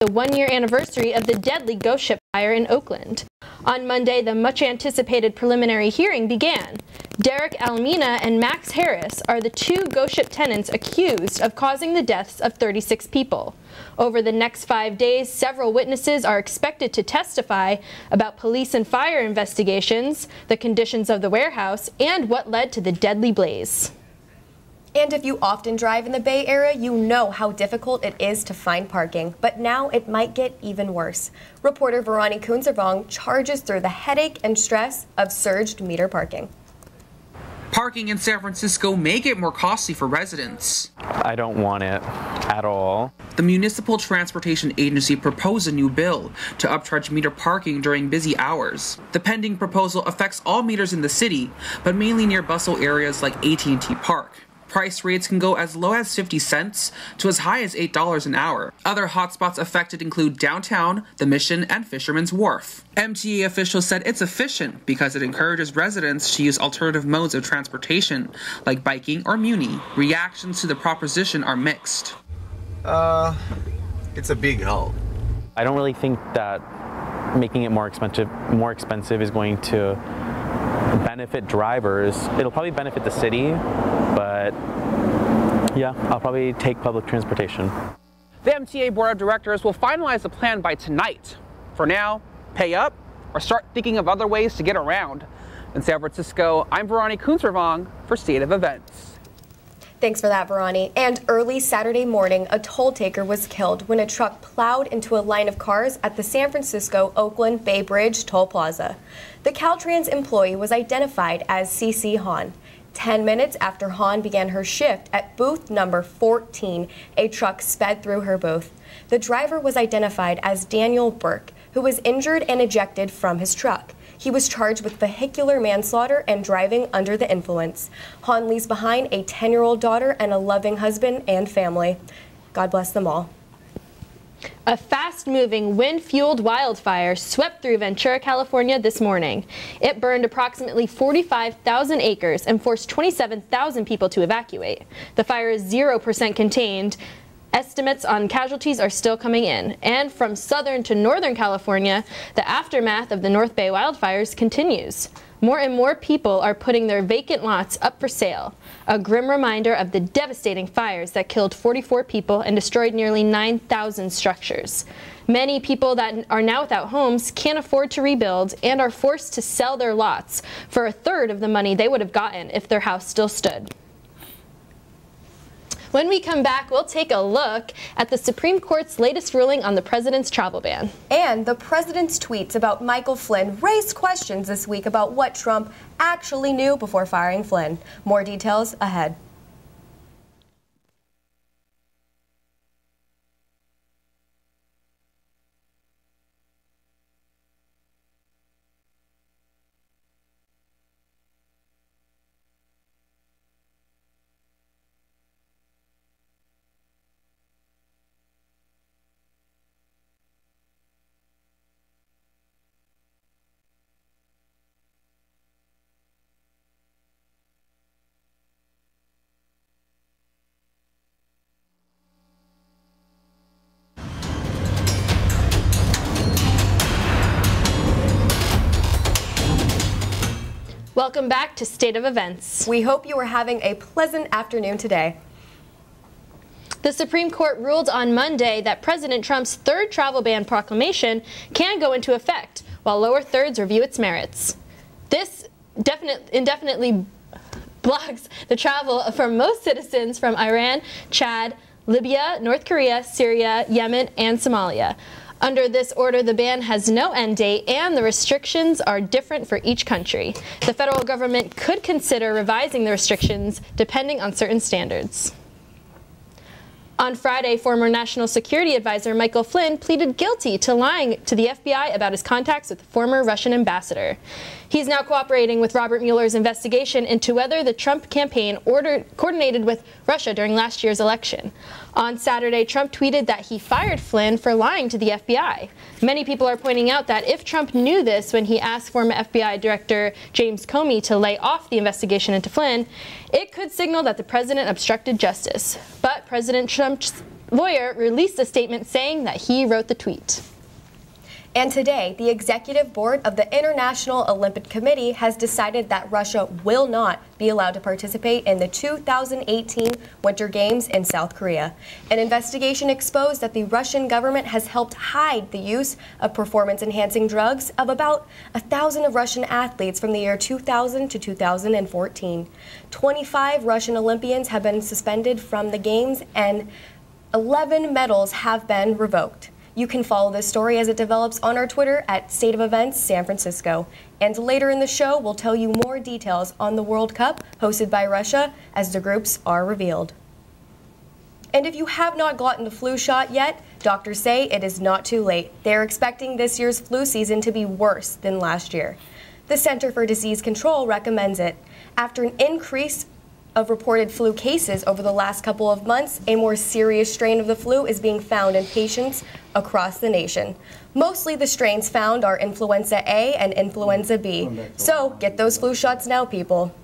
the one-year anniversary of the deadly ghost ship fire in Oakland. On Monday, the much-anticipated preliminary hearing began. Derek Almina and Max Harris are the two ghost ship tenants accused of causing the deaths of 36 people. Over the next 5 days, several witnesses are expected to testify about police and fire investigations, the conditions of the warehouse, and what led to the deadly blaze. And if you often drive in the Bay Area, you know how difficult it is to find parking. But now it might get even worse. Reporter Verani Kunzervong charges through the headache and stress of surged meter parking. Parking in San Francisco may get more costly for residents. I don't want it at all. The Municipal Transportation Agency proposed a new bill to upcharge meter parking during busy hours. The pending proposal affects all meters in the city, but mainly near bustle areas like AT&T Park. Price rates can go as low as 50 cents to as high as $8 an hour. Other hotspots affected include downtown, the Mission, and Fisherman's Wharf. MTA officials said it's efficient because it encourages residents to use alternative modes of transportation, like biking or Muni. Reactions to the proposition are mixed. It's a big help. I don't really think that making it more expensive is going to benefit drivers. It'll probably benefit the city, but yeah, I'll probably take public transportation. The MTA Board of Directors will finalize the plan by tonight. For now, pay up or start thinking of other ways to get around. In San Francisco, I'm Verani Kunzervong for State of Events. Thanks for that, Verani. And early Saturday morning, a toll taker was killed when a truck plowed into a line of cars at the San Francisco-Oakland Bay Bridge Toll Plaza. The Caltrans employee was identified as CC Hahn. 10 minutes after Hahn began her shift at booth number 14, a truck sped through her booth. The driver was identified as Daniel Burke, who was injured and ejected from his truck. He was charged with vehicular manslaughter and driving under the influence. Hahn leaves behind a 10-year-old daughter and a loving husband and family. God bless them all. A fast-moving, wind-fueled wildfire swept through Ventura, California this morning. It burned approximately 45,000 acres and forced 27,000 people to evacuate. The fire is 0% contained. Estimates on casualties are still coming in. And from southern to northern California, the aftermath of the North Bay wildfires continues. More and more people are putting their vacant lots up for sale. A grim reminder of the devastating fires that killed 44 people and destroyed nearly 9,000 structures. Many people that are now without homes can't afford to rebuild and are forced to sell their lots for a third of the money they would have gotten if their house still stood. When we come back, we'll take a look at the Supreme Court's latest ruling on the president's travel ban. And the president's tweets about Michael Flynn raised questions this week about what Trump actually knew before firing Flynn. More details ahead. Welcome back to State of Events. We hope you are having a pleasant afternoon today. The Supreme Court ruled on Monday that President Trump's third travel ban proclamation can go into effect, while lower thirds review its merits. This indefinitely blocks the travel from most citizens from Iran, Chad, Libya, North Korea, Syria, Yemen, and Somalia. Under this order, the ban has no end date, and the restrictions are different for each country. The federal government could consider revising the restrictions depending on certain standards. On Friday, former National Security Advisor Michael Flynn pleaded guilty to lying to the FBI about his contacts with the former Russian ambassador. He's now cooperating with Robert Mueller's investigation into whether the Trump campaign coordinated with Russia during last year's election. On Saturday, Trump tweeted that he fired Flynn for lying to the FBI. Many people are pointing out that if Trump knew this when he asked former FBI Director James Comey to lay off the investigation into Flynn, it could signal that the president obstructed justice. But President Trump's lawyer released a statement saying that he wrote the tweet. And today, the executive board of the International Olympic Committee has decided that Russia will not be allowed to participate in the 2018 Winter Games in South Korea. An investigation exposed that the Russian government has helped hide the use of performance-enhancing drugs of about 1,000 of Russian athletes from the year 2000 to 2014. 25 Russian Olympians have been suspended from the Games and 11 medals have been revoked. You can follow this story as it develops on our Twitter at State of Events San Francisco. And later in the show, we'll tell you more details on the World Cup hosted by Russia as the groups are revealed. And if you have not gotten the flu shot yet, doctors say it is not too late. They're expecting this year's flu season to be worse than last year. The Center for Disease Control recommends it. After an increase of reported flu cases over the last couple of months, a more serious strain of the flu is being found in patients across the nation. Mostly the strains found are influenza A and influenza B. So get those flu shots now, people.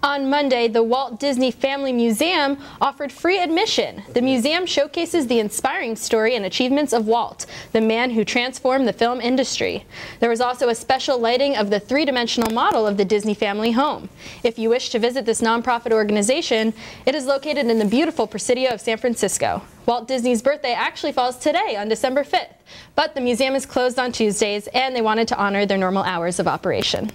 On Monday, the Walt Disney Family Museum offered free admission. The museum showcases the inspiring story and achievements of Walt, the man who transformed the film industry. There was also a special lighting of the three-dimensional model of the Disney family home. If you wish to visit this nonprofit organization, it is located in the beautiful Presidio of San Francisco. Walt Disney's birthday actually falls today on December 5th, but the museum is closed on Tuesdays and they wanted to honor their normal hours of operation.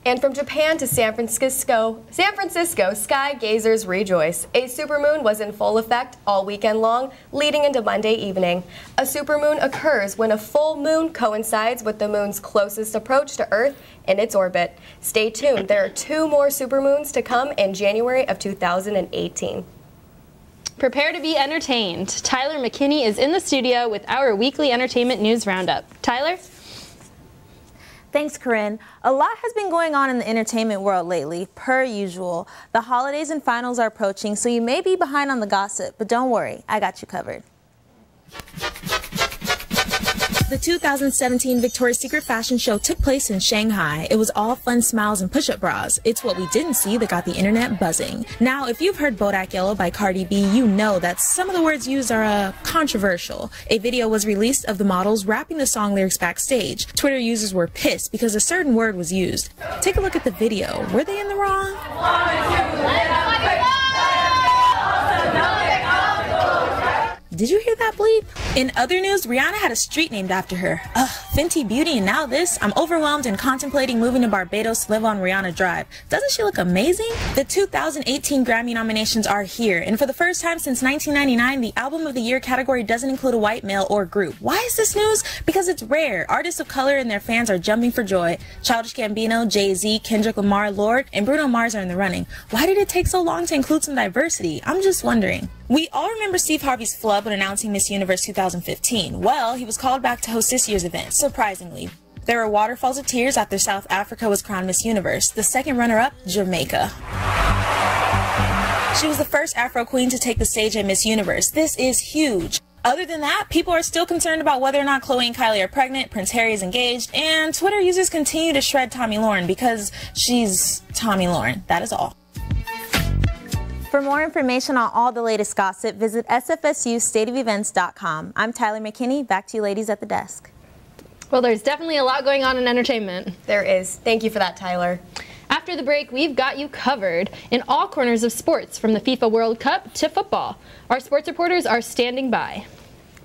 And from Japan to San Francisco, sky gazers rejoice. A supermoon was in full effect all weekend long, leading into Monday evening. A supermoon occurs when a full moon coincides with the moon's closest approach to Earth in its orbit. Stay tuned, there are 2 more supermoons to come in January of 2018. Prepare to be entertained. Tyler McKinney is in the studio with our weekly entertainment news roundup. Tyler? Thanks, Corinne. A lot has been going on in the entertainment world lately, per usual. The holidays and finals are approaching, so you may be behind on the gossip, but don't worry, I got you covered. The 2017 Victoria's Secret fashion show took place in Shanghai. It was all fun smiles and push-up bras. It's what we didn't see that got the internet buzzing. Now, if you've heard Bodak Yellow by Cardi B, you know that some of the words used are controversial. A video was released of the models rapping the song lyrics backstage. Twitter users were pissed because a certain word was used. Take a look at the video. Were they in the wrong? Did you hear that bleep? In other news, Rihanna had a street named after her. Ugh, Fenty Beauty and now this? I'm overwhelmed and contemplating moving to Barbados to live on Rihanna Drive. Doesn't she look amazing? The 2018 Grammy nominations are here, and for the first time since 1999, the Album of the Year category doesn't include a white male or group. Why is this news? Because it's rare. Artists of color and their fans are jumping for joy. Childish Gambino, Jay-Z, Kendrick Lamar, Lorde, and Bruno Mars are in the running. Why did it take so long to include some diversity? I'm just wondering. We all remember Steve Harvey's flub when announcing Miss Universe 2015. Well, he was called back to host this year's event, surprisingly. There were waterfalls of tears after South Africa was crowned Miss Universe. The second runner-up, Jamaica. She was the first Afro queen to take the stage at Miss Universe. This is huge. Other than that, people are still concerned about whether or not Khloe and Kylie are pregnant, Prince Harry is engaged, and Twitter users continue to shred Tomi Lahren because she's Tomi Lahren. That is all. For more information on all the latest gossip, visit sfsustateofevents.com. I'm Tyler McKinney. Back to you ladies at the desk. Well, there's definitely a lot going on in entertainment. There is. Thank you for that, Tyler. After the break, we've got you covered in all corners of sports, from the FIFA World Cup to football. Our sports reporters are standing by.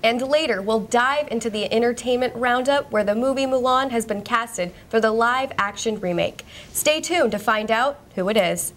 And later, we'll dive into the entertainment roundup where the movie Mulan has been casted for the live-action remake. Stay tuned to find out who it is.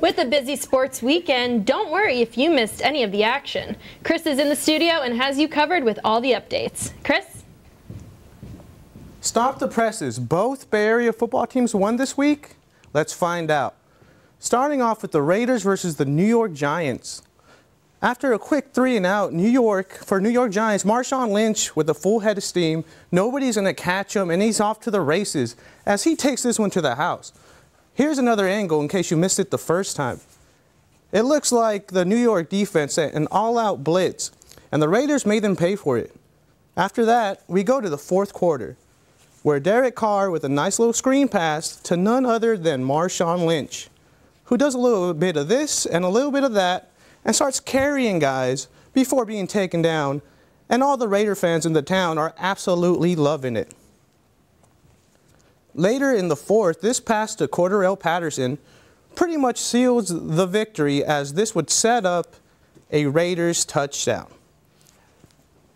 With a busy sports weekend, don't worry if you missed any of the action. Chris is in the studio and has you covered with all the updates. Chris? Stop the presses. Both Bay Area football teams won this week? Let's find out. Starting off with the Raiders versus the New York Giants. After a quick 3-and-out, for New York Giants, Marshawn Lynch with a full head of steam. Nobody's going to catch him, and he's off to the races as he takes this one to the house. Here's another angle in case you missed it the first time. It looks like the New York defense sent an all-out blitz, and the Raiders made them pay for it. After that, we go to the fourth quarter, where Derek Carr with a nice little screen pass to none other than Marshawn Lynch, who does a little bit of this and a little bit of that, and starts carrying guys before being taken down, and all the Raider fans in the town are absolutely loving it. Later in the fourth, this pass to Cordarrelle Patterson pretty much seals the victory, as this would set up a Raiders touchdown.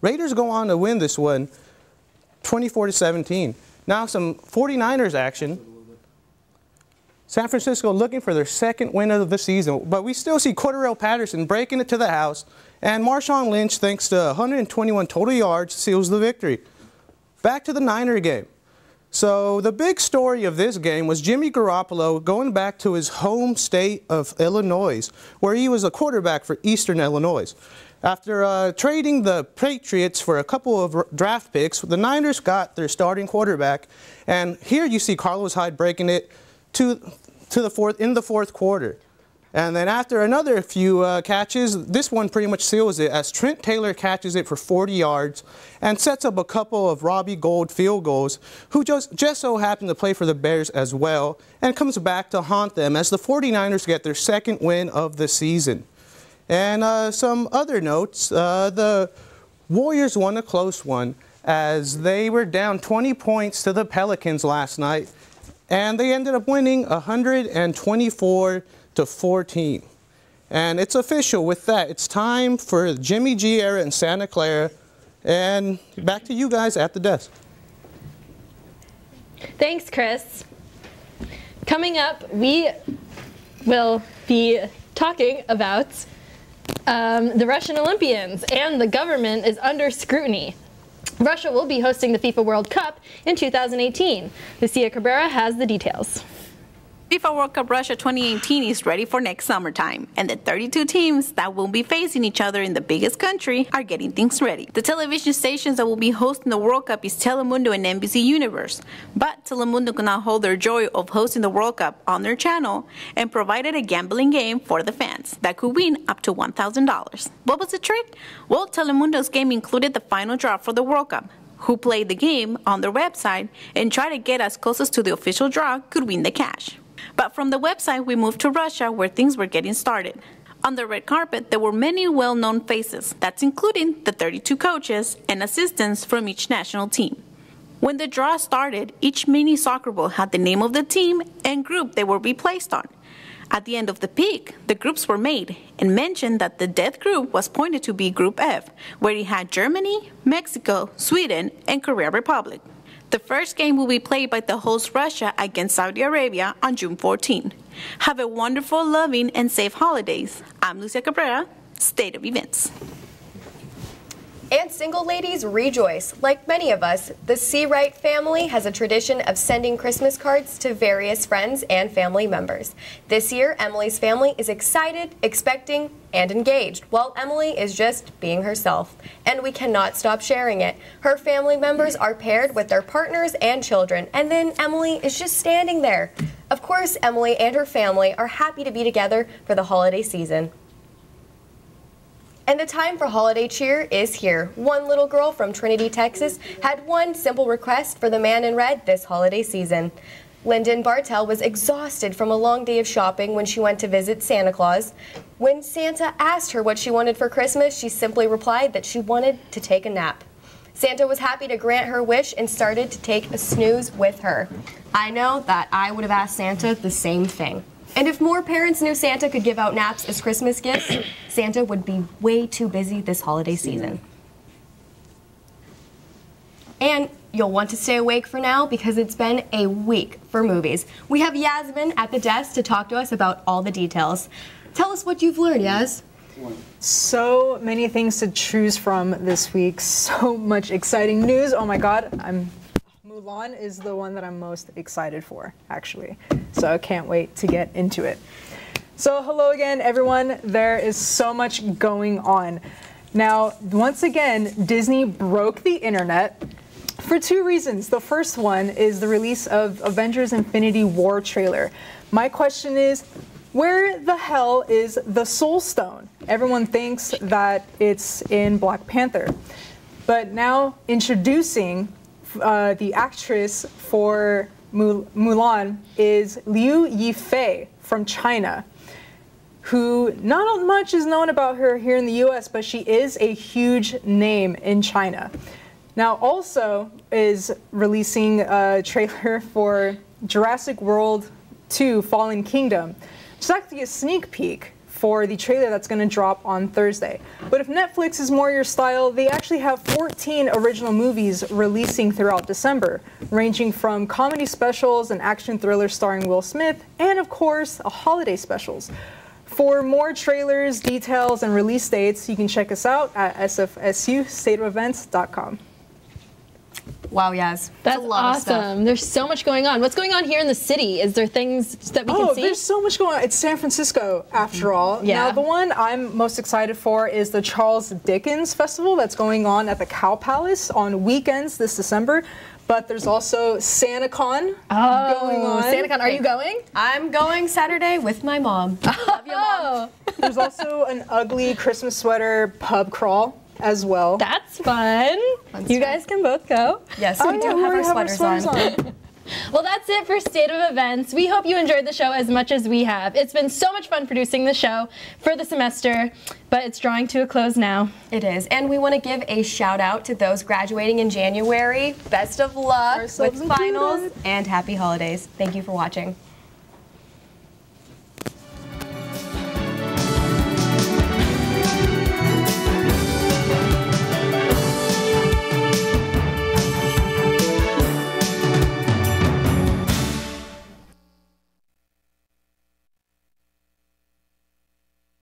Raiders go on to win this one 24-17. Now some 49ers action. San Francisco looking for their second win of the season, but we still see Cordarrelle Patterson breaking it to the house, and Marshawn Lynch, thanks to 121 total yards, seals the victory. Back to the Niner game. So the big story of this game was Jimmy Garoppolo going back to his home state of Illinois, where he was a quarterback for Eastern Illinois. After trading the Patriots for a couple of draft picks, the Niners got their starting quarterback, and here you see Carlos Hyde breaking it in the fourth quarter. And then after another few catches, this one pretty much seals it as Trent Taylor catches it for 40 yards and sets up a couple of Robbie Gould field goals, who just so happened to play for the Bears as well, and comes back to haunt them as the 49ers get their second win of the season. And some other notes, the Warriors won a close one as they were down 20 points to the Pelicans last night, and they ended up winning 124-14. And it's official with that. It's time for Jimmy G era in Santa Clara. And back to you guys at the desk. Thanks, Chris. Coming up, we will be talking about the Russian Olympians, and the government is under scrutiny. Russia will be hosting the FIFA World Cup in 2018. Lucia Cabrera has the details. FIFA World Cup Russia 2018 is ready for next summertime, and the 32 teams that will be facing each other in the biggest country are getting things ready. The television stations that will be hosting the World Cup is Telemundo and NBC Universe, but Telemundo cannot hold their joy of hosting the World Cup on their channel and provided a gambling game for the fans that could win up to $1,000. What was the trick? Well, Telemundo's game included the final draw for the World Cup. Who played the game on their website and tried to get as close as to the official draw could win the cash. But from the website, we moved to Russia, where things were getting started. On the red carpet, there were many well-known faces, that's including the 32 coaches and assistants from each national team. When the draw started, each mini soccer ball had the name of the team and group they would be placed on. At the end of the pick, the groups were made and mentioned that the death group was pointed to be Group F, where it had Germany, Mexico, Sweden, and Korea Republic. The first game will be played by the host Russia against Saudi Arabia on June 14. Have a wonderful, loving, and safe holidays. I'm Lucia Cabrera, State of Events. And single ladies rejoice. Like many of us, the Seawright family has a tradition of sending Christmas cards to various friends and family members. This year, Emily's family is excited, expecting, and engaged, while Emily is just being herself. And we cannot stop sharing it. Her family members are paired with their partners and children, and then Emily is just standing there. Of course, Emily and her family are happy to be together for the holiday season. And the time for holiday cheer is here. One little girl from Trinity, Texas had one simple request for the man in red this holiday season. Lyndon Bartell was exhausted from a long day of shopping when she went to visit Santa Claus. When Santa asked her what she wanted for Christmas, she simply replied that she wanted to take a nap. Santa was happy to grant her wish and started to take a snooze with her. I know that I would have asked Santa the same thing. And if more parents knew Santa could give out naps as Christmas gifts, Santa would be way too busy this holiday season. And you'll want to stay awake for now because it's been a week for movies. We have Yasmin at the desk to talk to us about all the details. Tell us what you've learned, Yas. So many things to choose from this week. So much exciting news. Oh my God, Mulan is the one that I'm most excited for, actually. So I can't wait to get into it. So hello again, everyone. There is so much going on. Now, once again, Disney broke the internet for two reasons. The first one is the release of Avengers Infinity War trailer. My question is, where the hell is the Soul Stone? Everyone thinks that it's in Black Panther. But now introducing the actress for Mulan is Liu Yifei from China, who not much is known about her here in the US, but she is a huge name in China. Now also is releasing a trailer for Jurassic World 2 Fallen Kingdom. It's actually a sneak peek for the trailer that's going to drop on Thursday. But if Netflix is more your style, they actually have 14 original movies releasing throughout December, ranging from comedy specials and action thrillers starring Will Smith, and of course, holiday specials. For more trailers, details, and release dates, you can check us out at sfsustateofevents.com. Wow, Yas. That's a lot of stuff. awesome. There's so much going on. What's going on here in the city? Is there things that we can see? There's so much going on. It's San Francisco, after all. Yeah. Now, the one I'm most excited for is the Charles Dickens Festival that's going on at the Cow Palace on weekends this December. But there's also SantaCon going on. SantaCon, are you going? I'm going Saturday with my mom. Love you, Mom. There's also an ugly Christmas sweater pub crawl as well. That's fun. You guys can both go. Yes, we do have our sweaters on. Well, that's it for State of Events. We hope you enjoyed the show as much as we have. It's been so much fun producing the show for the semester, but it's drawing to a close now. It is, and we want to give a shout out to those graduating in January. Best of luck with finals, and happy holidays. Thank you for watching.